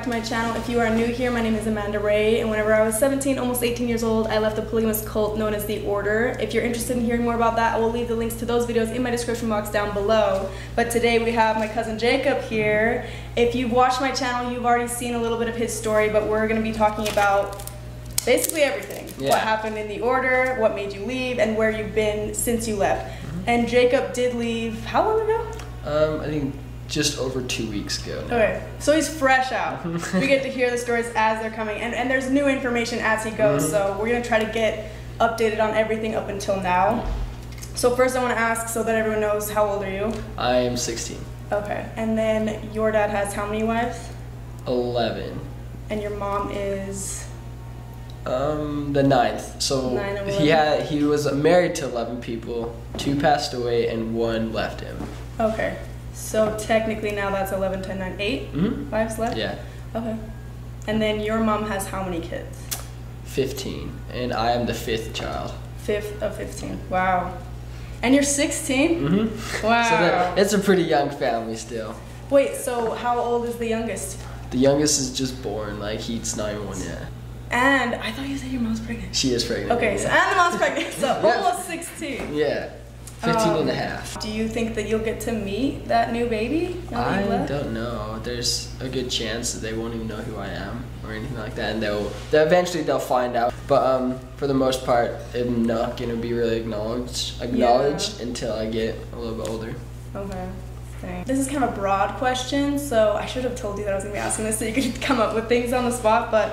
to my channel. If you are new here, my name is Amanda Ray, and whenever I was 17, almost 18 years old, I left a polygamous cult known as The Order. If you're interested in hearing more about that, I will leave the links to those videos in my description box down below. But today we have my cousin Jacob here. If you've watched my channel, you've already seen a little bit of his story, but we're going to be talking about basically everything. Yeah. What happened in The Order, what made you leave, and where you've been since you left. And Jacob did leave how long ago? I think just over 2 weeks ago now. Okay, so he's fresh out. We get to hear the stories as they're coming, and there's new information as he goes, so we're gonna try to get updated on everything up until now. So first I wanna ask, so that everyone knows, how old are you? I am 16. Okay, and then your dad has how many wives? 11. And your mom is? The 9th. So 9 of 11. he was married to 11 people, 2 passed away and 1 left him. Okay. So technically now that's 11, 10, 9, 8 wives left? Yeah. Okay. And then your mom has how many kids? 15. And I am the 5th child. 5th of 15. Wow. And you're 16? Wow. So it's a pretty young family still. Wait, so how old is the youngest? The youngest is just born, like he's not even 1 yet. And I thought you said your mom's pregnant. She is pregnant. Okay, so and the mom's pregnant, so almost 16. Yeah. 15 and a half. Do you think that you'll get to meet that new baby? I don't know. There's a good chance that they won't even know who I am or anything like that, and they'll eventually find out. But for the most part, I'm not gonna be really acknowledged until I get a little bit older. Okay. Dang. This is kind of a broad question, so I should have told you that I was gonna be asking this so you could come up with things on the spot. But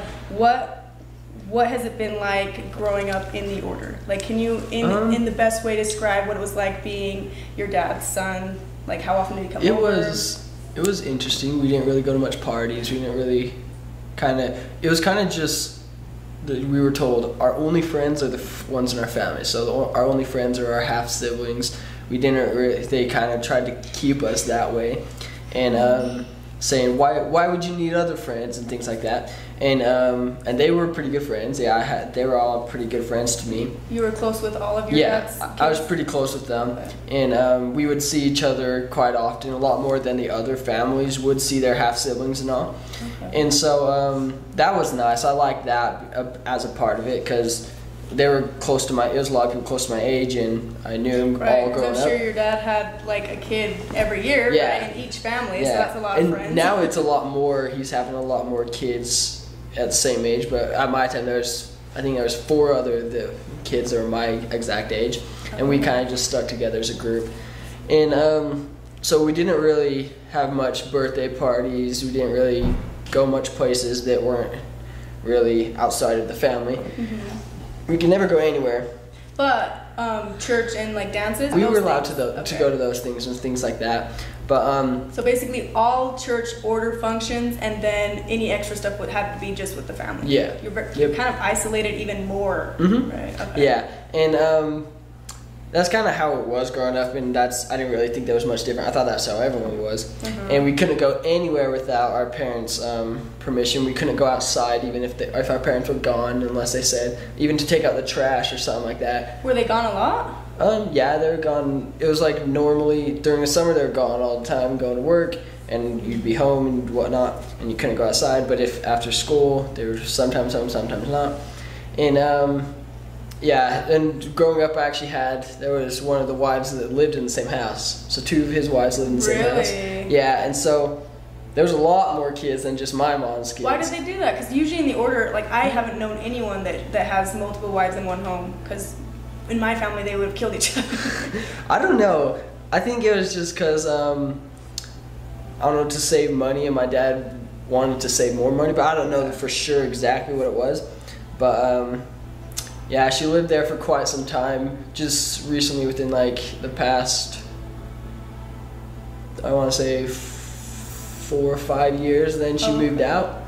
what has it been like growing up in The Order? Like, can you, in the best way, describe what it was like being your dad's son? Like, how often did he come over? It was interesting. We didn't really go to much parties. We didn't really it was kind of just, we were told our only friends are the ones in our family. So our only friends are our half-siblings. We didn't really, they kind of tried to keep us that way. And saying, why would you need other friends and things like that. And they were pretty good friends. Yeah, they were all pretty good friends to me. You were close with all of your dad's kids? I was pretty close with them. Okay. And we would see each other quite often, a lot more than the other families would see their half-siblings and all. Okay. And so that was nice. I liked that as a part of it because they were close to it was a lot of people close to my age, and I knew them all growing up. I'm sure your dad had like a kid every year, right, in each family, so that's a lot of friends. And now it's a lot more, he's having a lot more kids at the same age, but at my time I think there was 4 other kids that were my exact age, and we kind of just stuck together as a group. And so we didn't really have much birthday parties, we didn't really go much places that weren't really outside of the family. We could never go anywhere. But church and like dances? We were allowed to go to those things and things like that. But so basically all church order functions, and then any extra stuff would have to be just with the family. Yeah. You're kind of isolated even more, right? Okay. Yeah, and that's kind of how it was growing up, and I didn't really think that was much different. I thought that's how everyone was. And we couldn't go anywhere without our parents' permission. We couldn't go outside even if our parents were gone, unless they said, even to take out the trash or something like that. Were they gone a lot? Yeah, they were gone. It was like normally during the summer they were gone all the time, going to work, and you'd be home and whatnot, and you couldn't go outside. But if after school, they were sometimes home, sometimes not. And yeah, and growing up, there was one of the wives that lived in the same house. So 2 of his wives lived in the same house. Yeah, and so there was a lot more kids than just my mom's kids. Why did they do that? Because usually in The Order, like, I haven't known anyone that has multiple wives in one home, because in my family they would have killed each other. I don't know. I think it was just because, I don't know, to save money, and my dad wanted to save more money, but I don't know for sure exactly what it was. But yeah, she lived there for quite some time. Just recently, within like the past, I want to say 4 or 5 years, then she moved out.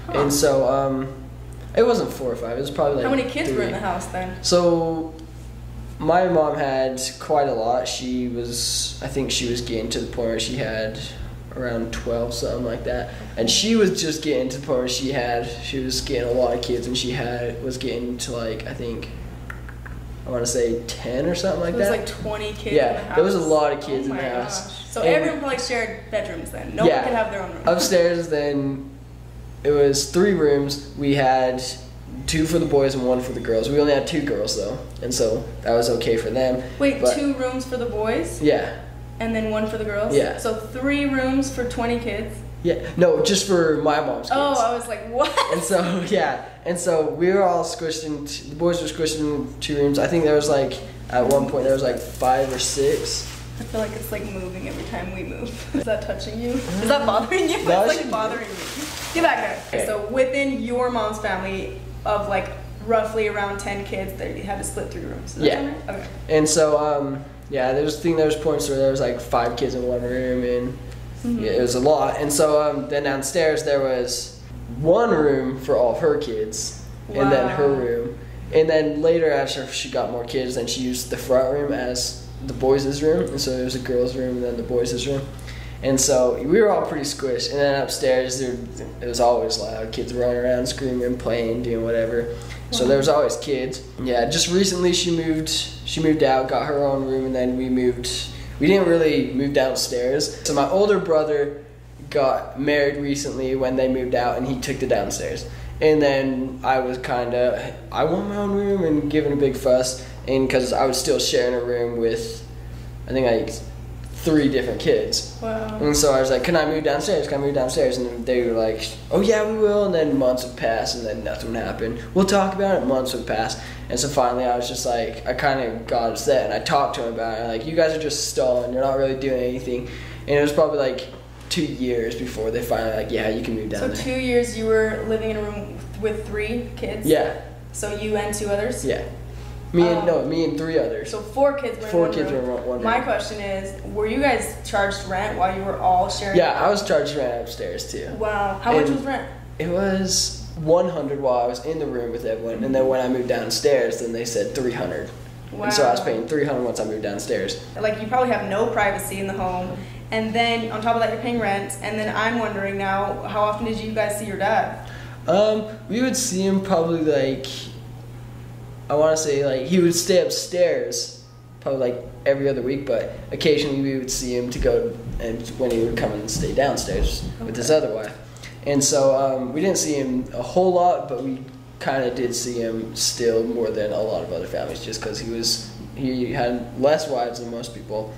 And so it wasn't 4 or 5, it was probably like how many kids 3. were in the house then? So my mom had quite a lot. I think she was getting to the point where she had around 12, something like that. And she was just getting to the point where she was getting a lot of kids, and was getting to like, I think, I want to say 10 or something like that. It was like 20 kids in the house? Yeah, there was a lot of kids in the house. So everyone probably shared bedrooms then? No one could have their own room? Upstairs, then it was 3 rooms. We had 2 for the boys and 1 for the girls. We only had 2 girls though, and so that was okay for them. Wait, 2 rooms for the boys? Yeah. And then 1 for the girls? Yeah. So 3 rooms for 20 kids? Yeah. No, just for my mom's kids. Oh, I was like, what? And so, yeah. And so we were all squished in, the boys were squished in 2 rooms. I think there was like, at one point there was like 5 or 6. I feel like it's like moving every time we move. Is that touching you? Is that bothering you? No, it's like bothering me. Get back there. Okay. So within your mom's family of like roughly around 10 kids, they had to split 3 rooms. Is that right? Okay. And so, yeah, there was points where there was like 5 kids in 1 room, and yeah, it was a lot. And so then downstairs there was 1 room for all of her kids, and then her room. And then later, after she got more kids, then she used the front room as the boys' room, and so there was a girls' room and then the boys' room. And so we were all pretty squished. And then upstairs, it was always loud. Kids running around, screaming, playing, doing whatever. So there was always kids. Yeah, just recently she moved out, got her own room, and then we moved. We didn't really move downstairs. So my older brother got married recently when they moved out, and he took the downstairs. And then I was I want my own room and giving a big fuss, and because I was still sharing a room with, I think like 3 different kids. Wow. And so I was like, can I move downstairs? Can I move downstairs? And then they were like, oh yeah, we will. And then months would pass, and then nothing would happen. We'll talk about it. Months would pass. And so finally I was just like, I kind of got upset, and I talked to him about it. Like, you guys are just stalling. You're not really doing anything. And it was probably like 2 years before they finally like, yeah, you can move down there. So 2 years you were living in a room with 3 kids? Yeah. So you and 2 others? Yeah. Me and 3 others. So 4 kids were in 4 one kids room. were in 1 room. My question is, were you guys charged rent while you were all sharing? Yeah, I was charged rent upstairs too. Wow. How much was rent? It was $100 while I was in the room with everyone, and then when I moved downstairs, then they said $300. Wow. And so I was paying $300 once I moved downstairs. Like, you probably have no privacy in the home, and then on top of that you're paying rent, and then I'm wondering now, how often did you guys see your dad? We would see him probably like, I want to say like, he would stay upstairs probably like every other week, but occasionally we would see him to go, and when he would come and stay downstairs with his other wife. And so we didn't see him a whole lot, but we kind of did see him still more than a lot of other families, just because he had less wives than most people.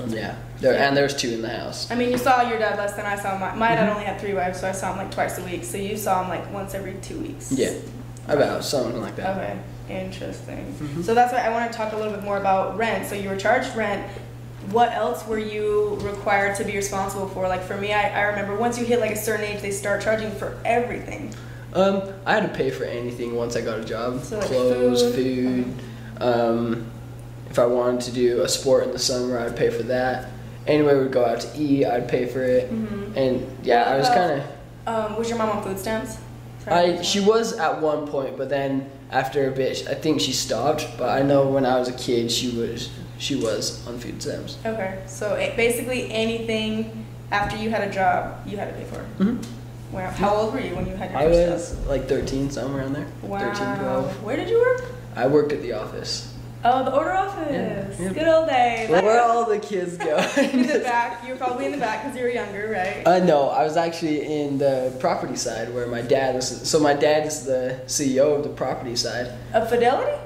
Yeah, and there's 2 in the house. I mean, you saw your dad less than I saw my dad. Only had 3 wives, so I saw him like twice a week. So you saw him like once every 2 weeks. Yeah, about something like that. Okay, interesting. So that's why I want to talk a little bit more about rent. So you were charged rent. What else were you required to be responsible for? Like for me, I remember once you hit like a certain age, they start charging for everything. I had to pay for anything once I got a job. So like clothes, food. If I wanted to do a sport in the summer, I'd pay for that. Anyway, we'd go out to eat, I'd pay for it. And yeah, I was kind of... was your mom on food stamps? She was at one point, but then after a bit, I think she stopped. But I know when I was a kid, she was on food stamps. Okay, so basically anything after you had a job, you had to pay for it. Wow. How old were you when you had your first job? I was like 13, somewhere around there. Wow. 13, 12. Where did you work? I worked at the office. Oh, the order office. Yeah. Good old days. Where all the kids go. In the back. You were probably in the back because you were younger, right? No, I was actually in the property side where my dad was. So my dad is the CEO of the property side. Of Fidelity?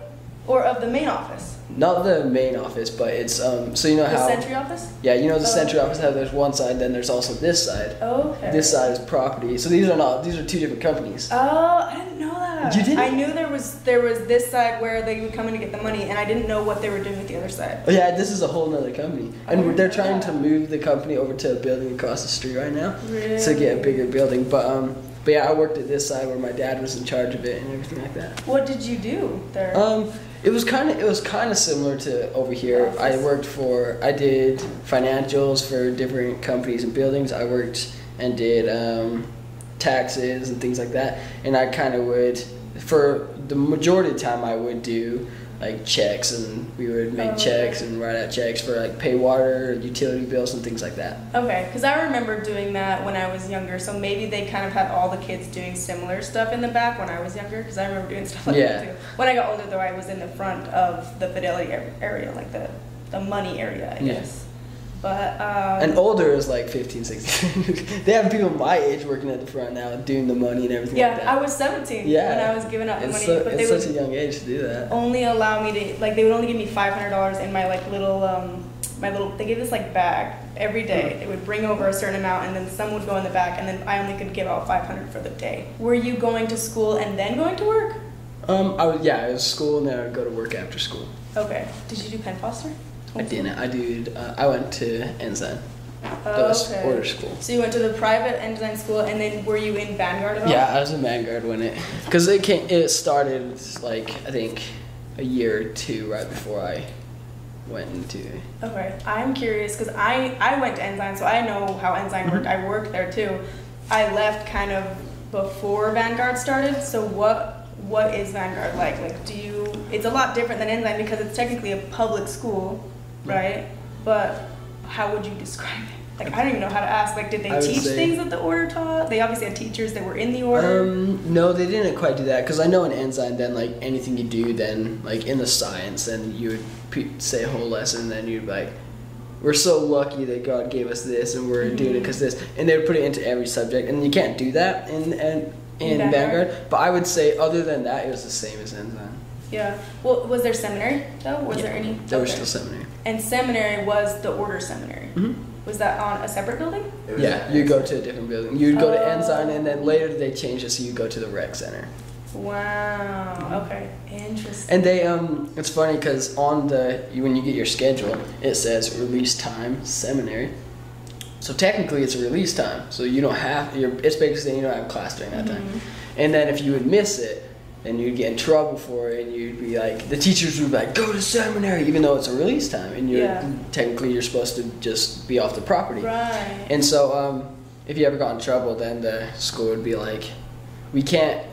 Or of the main office? Not the main office, but it's, so you know how... The Sentry office? Yeah, you know the Sentry office, how there's one side, then there's also this side. Okay. This side is property. So these are 2 different companies. Oh, I didn't know that. You didn't? I knew there was this side where they would come in to get the money, and I didn't know what they were doing with the other side. Oh yeah, this is a whole nother company. And they're trying to move the company over to a building across the street right now. Really? To get a bigger building. But yeah, I worked at this side where my dad was in charge of it and everything like that. What did you do there? It was kind of similar to over here. I did financials for different companies and buildings. I worked and did taxes and things like that. And I kind of would, for the majority of the time, I would do like checks, and we would make checks and write out checks for like pay water, utility bills, and things like that. Okay, because I remember doing that when I was younger, so maybe they kind of had all the kids doing similar stuff in the back when I was younger, because I remember doing stuff like that too. When I got older though, I was in the front of the Fidelity area, like the money area, I guess. But and older is like 15, 16. They have people my age working at the front now, doing the money and everything like that. I was 17 when I was giving up the money. So, but it's such a young age to do that. Only allow me to, like, they would only give me $500 in my like little they gave this like bag every day. They would bring over a certain amount, and then some would go in the back, and then I only could give out $500 for the day. Were you going to school and then going to work? I was school, and then I would go to work after school. Okay. Did you do Penn Foster? I didn't. I went to Ensign. That was order school. So you went to the private Ensign school, and then were you in Vanguard at all? Yeah, I was in Vanguard when because it started like I think a year or two right before I went into. Okay, I'm curious because I went to Ensign, so I know how Ensign worked. I worked there too. I left kind of before Vanguard started. So what is Vanguard like? Like, it's a lot different than Ensign because it's technically a public school, right? But how would you describe it? Like, I don't even know how to ask. Like, did they teach things that the order taught? They obviously had teachers that were in the order. No, they didn't quite do that. Because I know in Ensign, then, like, anything you do, then, like, in the science, then you would say a whole lesson, and then you'd be like, we're so lucky that God gave us this, and we're doing it because this. And they would put it into every subject. And you can't do that in Vanguard. But I would say, other than that, it was the same as Ensign. Yeah. Well, was there seminary, though? Was there any? There was still seminary. And seminary was the order seminary. Was that on a separate building? Yeah, you go to a different building. You'd go to Ensign, and then later they changed it so you go to the rec center. Wow. Okay. Interesting. And they it's funny because on when you get your schedule, it says release time seminary. So technically it's a release time. So you don't have it's basically saying you don't have class during that time. And then if you would miss it, then you'd get in trouble for it, and you'd be like, the teachers would be like, go to seminary, even though it's a release time, and technically you're supposed to just be off the property. Right. And so if you ever got in trouble, then the school would be like, we can't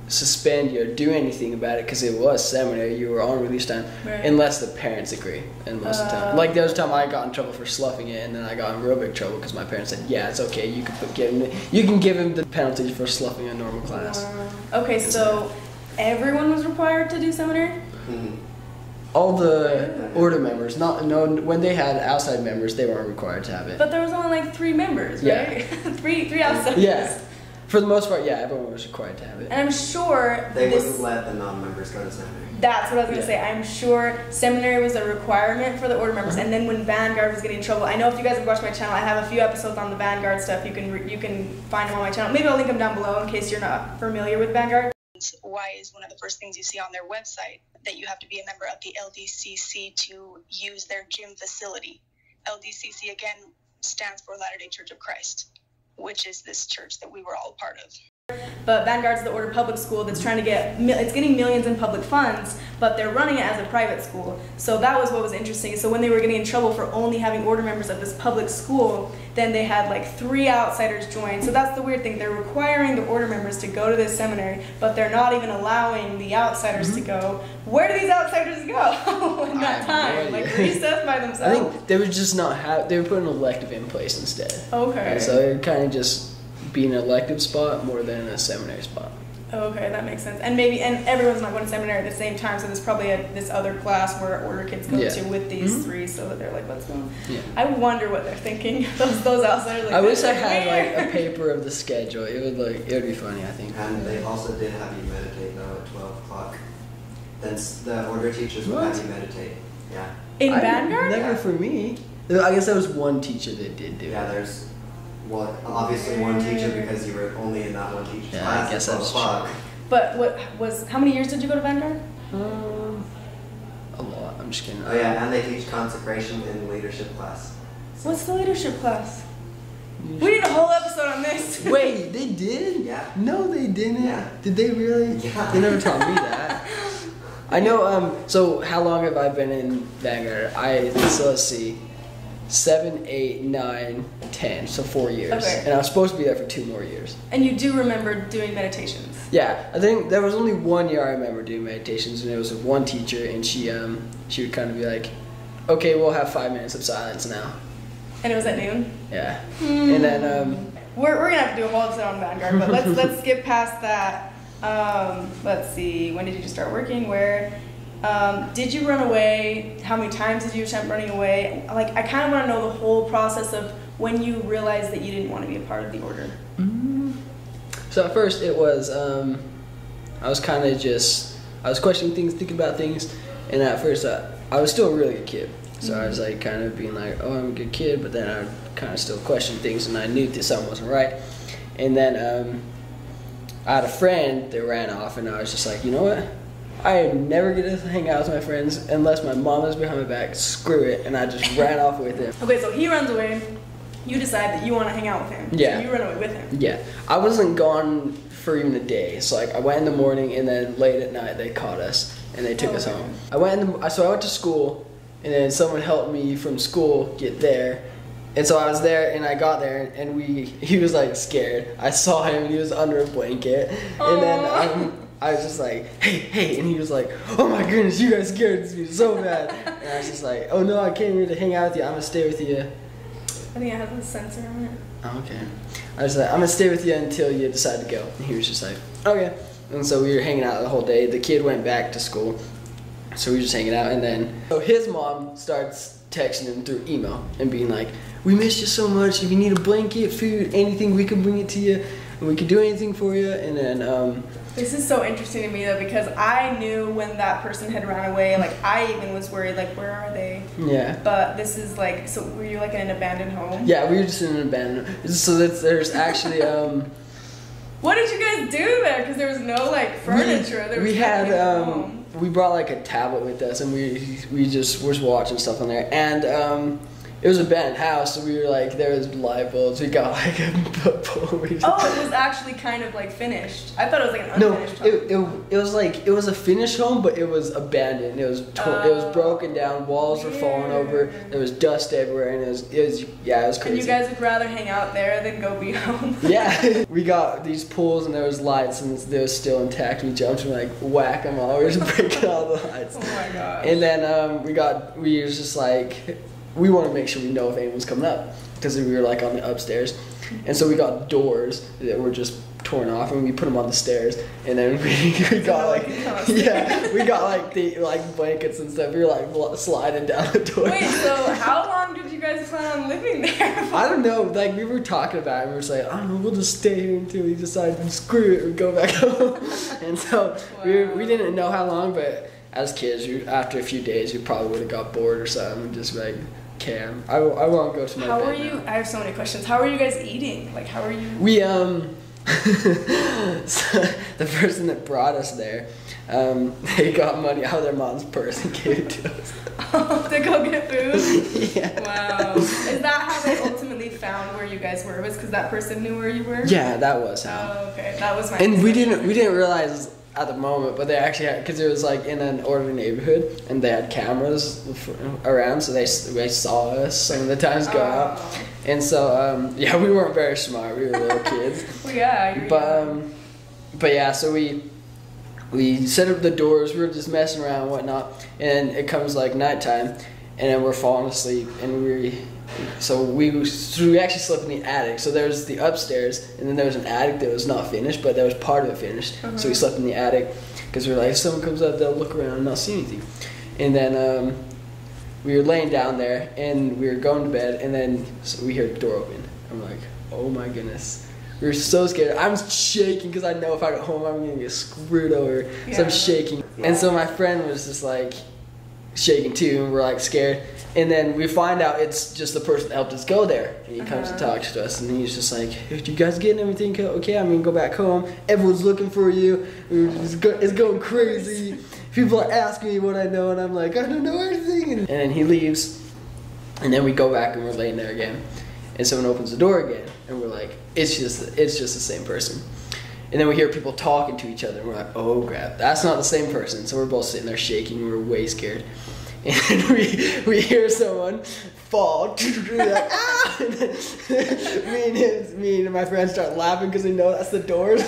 suspend you or do anything about it because it was seminary, you were on release time, unless the parents agree. And most of the time, like there was a time I got in trouble for sloughing it, and then I got in real big trouble because my parents said, yeah, it's okay, you can give him the penalty for sloughing a normal class. Okay, so everyone was required to do seminary? All the order members, when they had outside members, they weren't required to have it. But there was only like 3 members, right? three outsiders. Yeah. For the most part, yeah, everyone was required to have it. And I'm sure they wouldn't let the non-members go to seminary. That's what I was going to say. I'm sure seminary was a requirement for the order members, and then when Vanguard was getting in trouble, I know if you guys have watched my channel, I have a few episodes on the Vanguard stuff. You can find them on my channel. Maybe I'll link them down below in case you're not familiar with Vanguard. Why is one of the first things you see on their website that you have to be a member of the LDCC to use their gym facility. LDCC, again, stands for Latter-day Church of Christ, which is this church that we were all a part of. But Vanguard's the order public school that's trying to it's getting millions in public funds, but they're running it as a private school. So that was what was interesting. So when they were getting in trouble for only having order members of this public school, then they had like 3 outsiders join. So that's the weird thing. They're requiring the order members to go to this seminary, but they're not even allowing the outsiders to go. Where do these outsiders go in that time? Like recess by themselves? I think they would just they were putting an elective in place instead. Okay. And so it kind of just be an elective spot more than a seminary spot. Okay, that makes sense. And everyone's not going to seminary at the same time, so there's probably this other class where order kids go to with these 3, so that they're like, let's go. Yeah. I wonder what they're thinking. those outsiders. Like, I wish I had like a paper of the schedule. It would be funny, I think. And they also did have you meditate though at 12 o'clock. Then the order teachers would have you meditate. Yeah. In Vanguard? Never for me. I guess there was one teacher that did do it. Yeah, there's. Well, obviously one teacher because you were only in that one teacher's class. I guess that's true. But how many years did you go to Vanguard? A lot. I'm just kidding. Oh yeah, and they teach consecration in leadership class. So. What's the leadership class? We did a whole episode on this. Wait, they did? Yeah. No, they didn't. Yeah. Did they really? Yeah. They never taught me that. I know. So how long have I been in Vanguard? So let's see. 7, 8, 9, 10, so 4 years. Okay. And I was supposed to be there for 2 more years. And you do remember doing meditations? Yeah, I think there was only 1 year I remember doing meditations, and it was with one teacher, and she would kind of be like, okay, we'll have 5 minutes of silence now. And it was at noon? Yeah. And then we're gonna have to do a whole episode on Vanguard, but let's skip past that. Let's see, when did you start working? Where? Did you run away? How many times did you attempt running away? Like, I kind of want to know the whole process of when you realized that you didn't want to be a part of the order. So at first it was, I was kind of just, I was questioning things, thinking about things, and at first I was still a really good kid. So I was like kind of being like, oh, I'm a good kid, but then I kind of still questioned things, and I knew that something wasn't right. And then I had a friend that ran off, and I was just like, you know what? I am never going to hang out with my friends unless my mom is behind my back. Screw it. And I just ran off with him. Okay, so he runs away. You decide that you want to hang out with him. Yeah. So you run away with him. Yeah. I wasn't gone for even a day. So like I went in the morning, and then late at night they caught us and they took us home. I went to school, and then someone helped me from school get there. And so I was there, and I got there, and he was like scared. I saw him, and he was under a blanket. And then I was just like, hey, and he was like, oh my goodness, you guys scared me so bad. And I was just like, oh no, I came here to hang out with you. I'm gonna stay with you. I think it has a sensor on it. Oh, okay. I was like, I'm gonna stay with you until you decide to go. And he was just like, okay. And so we were hanging out the whole day. The kid went back to school, so we were just hanging out. And then so his mom starts texting him through email and being like, we missed you so much. If you need a blanket, food, anything, we can bring it to you, and we can do anything for you. And then this is so interesting to me though, because I knew when that person had run away. Like, I even was worried, like, where are they? Yeah. But this is like, so were you like in an abandoned home? Yeah, we were just in an abandoned home. So there's actually what did you guys do there? Because there was no like furniture. We brought like a tablet with us, and we just were watching stuff on there, and it was a abandoned house, so we were like, there was light bulbs. We got like a pole. It was actually kind of like finished. I thought it was like an unfinished home. It was like, it was a finished home, but it was abandoned. It was broken down. Walls were falling over. There was dust everywhere, and it was crazy. And you guys would rather hang out there than go be home. Yeah, we got these pools, and there was lights, and they were still intact. We jumped and like whack them all. We were just breaking all the lights. Oh my gosh. And then we was just like, we want to make sure we know if anyone's coming up, because we were like on the upstairs, and so we got doors that were just torn off, and we put them on the stairs, and then we got like we got like the blankets and stuff. We were like sliding down the door. Wait, so how long did you guys plan on living there? I don't know. Like, we were talking about it, and we were just like, I don't know, we'll just stay here until we decide to screw it or go back home. And so we didn't know how long, but as kids, after a few days, we probably would have got bored or something, and just like, okay, I want to go to my bed. How are you? Now. I have so many questions. How are you guys eating? Like, how are you? We so the person that brought us there, they got money out of their mom's purse and gave it to us. To go get food? Yeah. Wow. Is that how they ultimately found where you guys were? Was because that person knew where you were? Yeah, that was how. Oh, okay. That was my. And we didn't realize at the moment, but they actually had, because it was like in an orderly neighborhood, and they had cameras around, so they saw us some of the times go out. And so yeah, we weren't very smart. We were little kids. Well, yeah. But yeah, so we set up the doors. We were just messing around and whatnot, and it comes like nighttime, and then we're falling asleep, and we actually slept in the attic. So there's the upstairs, and then there was an attic that was not finished, but there was part of it finished. So we slept in the attic because we were like, if someone comes up, they'll look around and not see anything. And then we were laying down there, and we were going to bed, and then we hear the door open. I'm like, oh my goodness. We were so scared. I'm shaking because I know if I go home, I'm going to get screwed over. Yeah. So I'm shaking. Yeah. And so my friend was just like shaking too, and we're like scared. And then we find out it's just the person that helped us go there. And he comes and talks to us, and he's just like, hey, you guys getting everything okay? I'm going to go back home. Everyone's looking for you. It's going crazy. People are asking me what I know, and I'm like, I don't know anything. And then he leaves, and then we go back, and we're laying there again. And someone opens the door again, and we're like, it's just the same person. And then we hear people talking to each other, and we're like, oh crap, that's not the same person. So we're both sitting there shaking, we're way scared. And we hear someone fall, like, ah! And then me and my friends start laughing because we know that's the doors.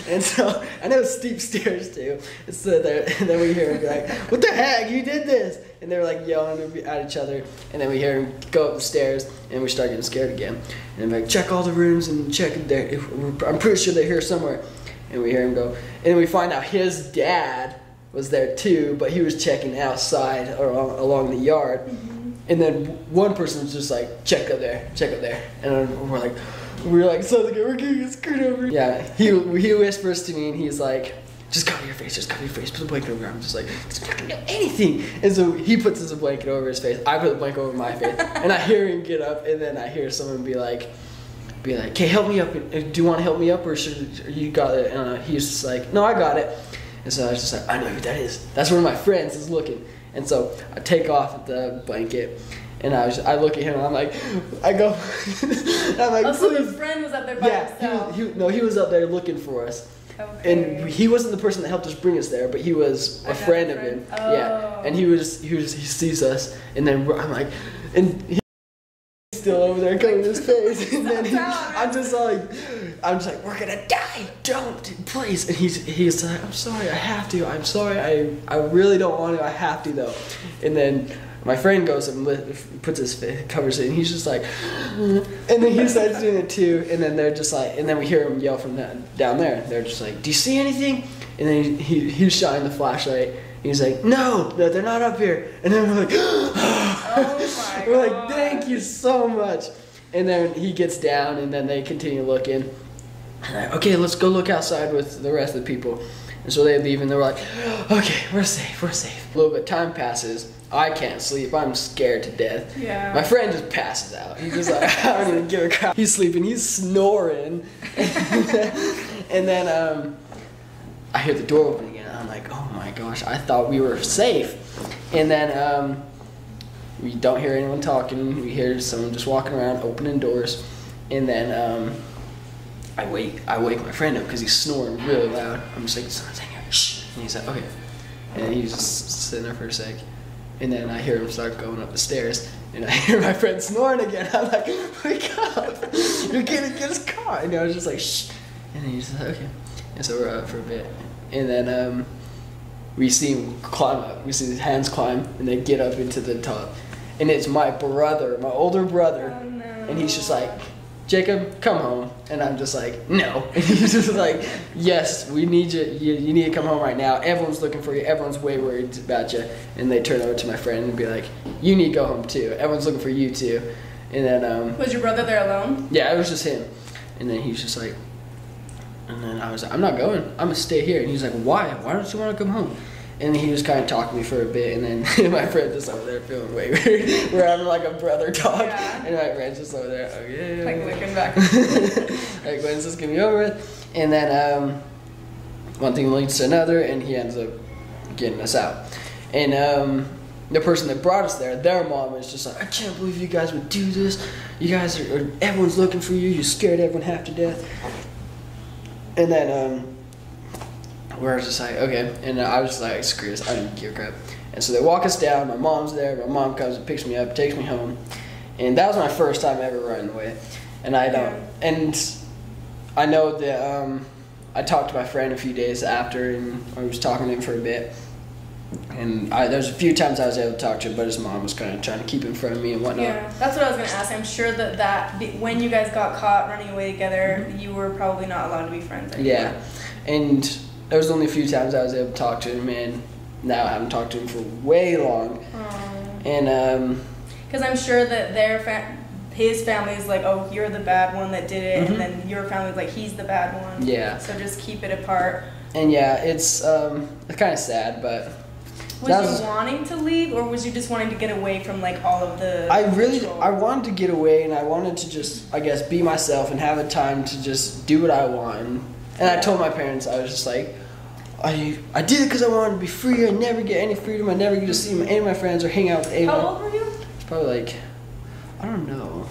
And so, I know it's steep stairs too. And then we hear him be like, what the heck, you did this? And they're like yelling at each other. And then we hear him go up the stairs, and we start getting scared again. And I'm like, check all the rooms and check there. I'm pretty sure they're here somewhere. And we hear him go. And then we find out his dad was there too, but he was checking outside or along the yard. And then one person was just like, check up there. And then we're like, so we're getting get screwed over. Yeah, he whispers to me and he's like, just cover your face, put a blanket over. I'm just like, it's not gonna do anything. And so he puts his blanket over his face. I put the blanket over my face, and I hear him get up, and then I hear someone be like, okay, help me up. Do you want to help me up, or you got it? And he's just like, no, I got it. And so I was just like, I know who that is. That's one of my friends is looking. And so I take off the blanket, and I look at him, and I'm like, I'm like, oh, so the friend was up there by himself. He was up there looking for us. Okay. And he wasn't the person that helped us bring us there, but he was a friend of him. Oh. Yeah, and he sees us, and then I'm like, and he's still over there covering his face, and then I'm just like, we're gonna die, don't, please. And he's like, I'm sorry, I have to. I'm sorry, I really don't want to. I have to though. And then my friend goes and puts his face, covers it, and he's just like, and then he starts doing it too. And then they're just like, and then we hear him yell from down there. They're just like, do you see anything? And then he's shining the flashlight. And he's like, no, they're not up here. And then we're like, oh my we're God. like, thank you so much. And then he gets down, and then they continue looking. And okay, let's go look outside with the rest of the people. And so they leave, and they're like, okay, we're safe. A little bit of time passes. I can't sleep. I'm scared to death. Yeah. My friend just passes out. He's just like, I don't even give a crap. He's sleeping. He's snoring. And then I hear the door open again. I'm like, oh my gosh, I thought we were safe. And then we don't hear anyone talking. We hear someone just walking around, opening doors. And then I wake my friend up because he's snoring really loud. I'm just like, someone's in here. Shh. And he's like, okay. And he's just sitting there for a sec. And then I hear him start going up the stairs, and I hear my friend snoring again. I'm like, wake up, you're gonna get us caught. And I was just like, shh. And then he's like, okay. And so we're up for a bit. And then we see him climb up. We see his hands climb, and they get up into the top. And it's my brother, my older brother. Oh, no. And he's just like, Jacob, come home. And I'm just like, no. And he's just like, yes, we need you. You need to come home right now. Everyone's looking for you. Everyone's way worried about you. And they turn over to my friend and be like, you need to go home too. Everyone's looking for you too. And then was your brother there alone? Yeah, it was just him. And then he's just like, and then I was like, I'm not going. I'm gonna stay here. And he's like, why? Why don't you want to come home? And he was kind of talking to me for a bit, and then my friend just over there feeling way weird. We're having like a brother talk, and my friend's just over there, okay. Like looking back. Like, when's this gonna be over with? And then one thing leads to another, and he ends up getting us out. And the person that brought us there, their mom is just like, I can't believe you guys would do this. You guys are everyone's looking for you. You scared everyone half to death. And then we're just like, okay. And I was just like, screw this, I don't give a crap. And so they walk us down. My mom's there. My mom comes and picks me up, takes me home. And that was my first time ever running away. And I don't. And I know that I talked to my friend a few days after, and I was talking to him for a bit. And there's a few times I was able to talk to him, but his mom was kind of trying to keep him from me and whatnot. Yeah, that's what I was going to ask. I'm sure that when you guys got caught running away together, you were probably not allowed to be friends anymore. Yeah, and there was only a few times I was able to talk to him, and now I haven't talked to him for way long. Aww. And because I'm sure that his family's like, oh, you're the bad one that did it, and then your family's like, he's the bad one. Yeah. So just keep it apart. And yeah, it's kind of sad, but. Was you wanting to leave, or was you just wanting to get away from like all of the? I wanted to get away, and I wanted to just, I guess, be myself and have a time to just do what I want. And I told my parents, I was just like, I did it because I wanted to be free. I never get any freedom. I never get to see any of my friends or hang out with anyone. How old were you? It's probably like, I don't know.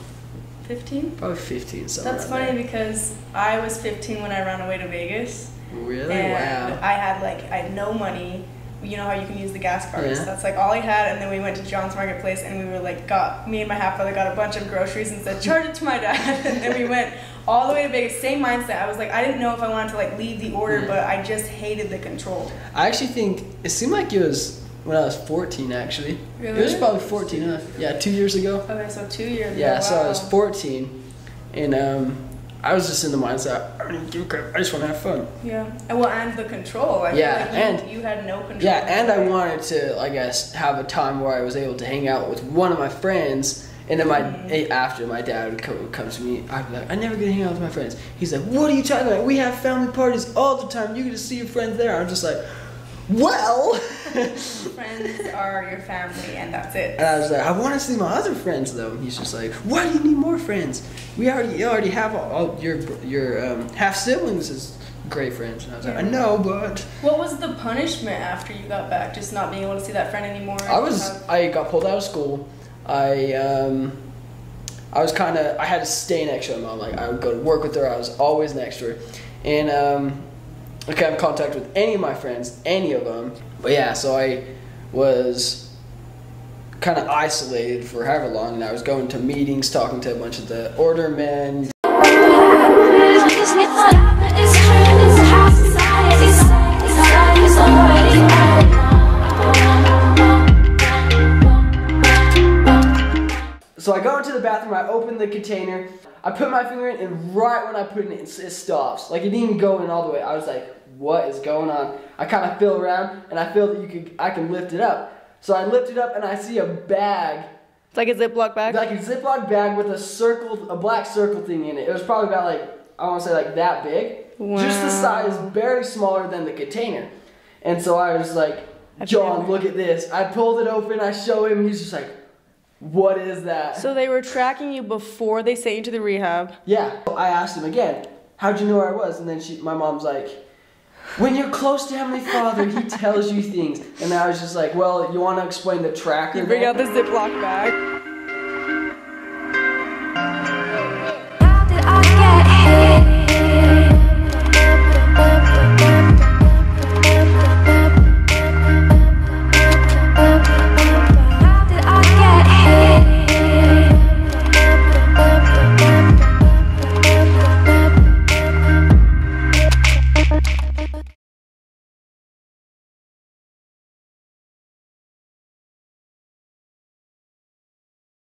15? Probably 15, something. That's funny because I was 15 when I ran away to Vegas. Really? And Wow. I had no money. You know how you can use the gas cards. Yeah. That's like all I had, and then we went to John's Marketplace, and we were like, me and my half brother got a bunch of groceries and said, charge it to my dad. And then we went all the way to Vegas, same mindset. I was like, I didn't know if I wanted to like leave the order, but I just hated the control. I actually think it seemed like it was when I was 14 actually. Really? It was probably 14, huh? Yeah, 2 years ago. Okay, so 2 years ago. Yeah, so I wow. was 14, and I was just in the mindset, I don't even give a crap, I just want to have fun. Yeah, and the control. I feel like you had no control. Yeah, and I wanted to, I guess, have a time where I was able to hang out with one of my friends, and then after my dad would come to me, I'd be like, I never get to hang out with my friends. He's like, what are you talking about? We have family parties all the time. You get to see your friends there. I'm just like, well. Friends are your family, and that's it. And I was like, I want to see my other friends though. And he's just like, why do you need more friends? You already have all your half siblings as great friends. And I was like, I know, but. What was the punishment after you got back? Just not being able to see that friend anymore? I got pulled out of school. I had to stay next to my mom. Like, I would go to work with her. I was always next to her, and I couldn't have contact with any of my friends, any of them. But yeah, so I was kind of isolated for however long, and I was going to meetings, talking to a bunch of the order men. So I go into the bathroom, I open the container, I put my finger in, and right when I put it in, it stops. Like, it didn't even go in all the way. I was like, what is going on? I kind of feel around, and I feel that I can lift it up. So I lift it up, and I see a bag. It's like a Ziploc bag? Like a Ziploc bag with a black circle thing in it. It was probably about, like, I want to say, like, that big. Wow. Just the size, barely smaller than the container. And so I was like, John, look at this. I pulled it open, I show him, and he's just like, what is that? So they were tracking you before they sent you to the rehab? Yeah. I asked him again, how'd you know where I was? And then my mom's like, when you're close to Heavenly Father, He tells you things. And I was just like, well, you want to explain the tracker? You bring out the Ziploc bag.